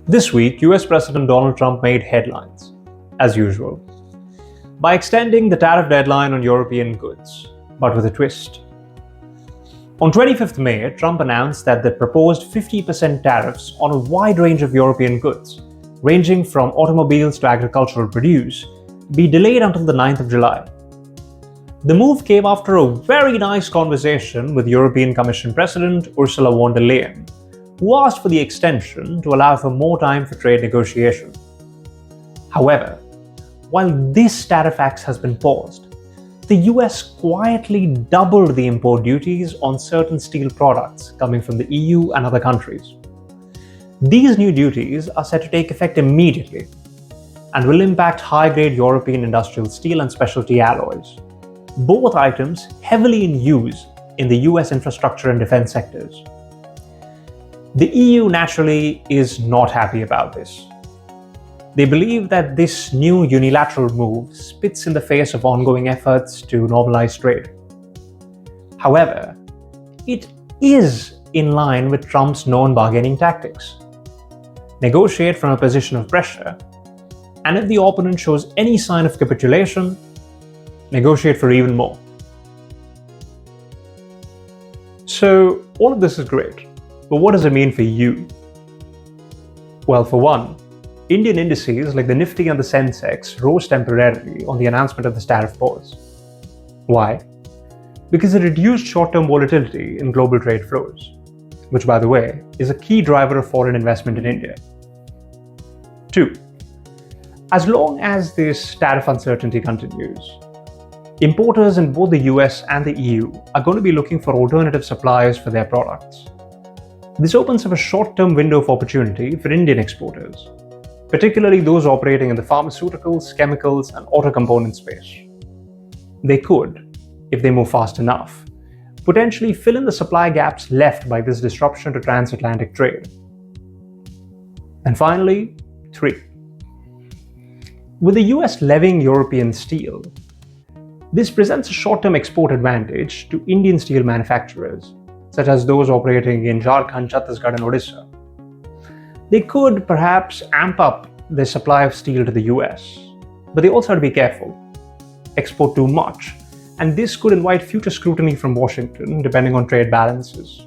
This week, US President Donald Trump made headlines, as usual, by extending the tariff deadline on European goods, but with a twist. On 25th May, Trump announced that the proposed 50% tariffs on a wide range of European goods, ranging from automobiles to agricultural produce, be delayed until the 9th of July. The move came after a very nice conversation with European Commission President Ursula von der Leyen, who asked for the extension to allow for more time for trade negotiation. However, while this tariff axe has been paused, the US quietly doubled the import duties on certain steel products coming from the EU and other countries. These new duties are set to take effect immediately and will impact high-grade European industrial steel and specialty alloys, both items heavily in use in the US infrastructure and defense sectors. The EU naturally is not happy about this. They believe that this new unilateral move spits in the face of ongoing efforts to normalize trade. However, it is in line with Trump's known bargaining tactics. Negotiate from a position of pressure, and if the opponent shows any sign of capitulation, negotiate for even more. So, all of this is great, but what does it mean for you? Well, for one, Indian indices like the Nifty and the Sensex rose temporarily on the announcement of this tariff pause. Why? Because it reduced short-term volatility in global trade flows, which, by the way, is a key driver of foreign investment in India. 2. As long as this tariff uncertainty continues, importers in both the US and the EU are going to be looking for alternative suppliers for their products. This opens up a short-term window of opportunity for Indian exporters, particularly those operating in the pharmaceuticals, chemicals, and auto component space. They could, if they move fast enough, potentially fill in the supply gaps left by this disruption to transatlantic trade. And finally, 3. With the US levying European steel, this presents a short-term export advantage to Indian steel manufacturers, such as those operating in Jharkhand, Chhattisgarh, and Odisha. They could perhaps amp up their supply of steel to the US, but they also have to be careful. Export too much, and this could invite future scrutiny from Washington depending on trade balances.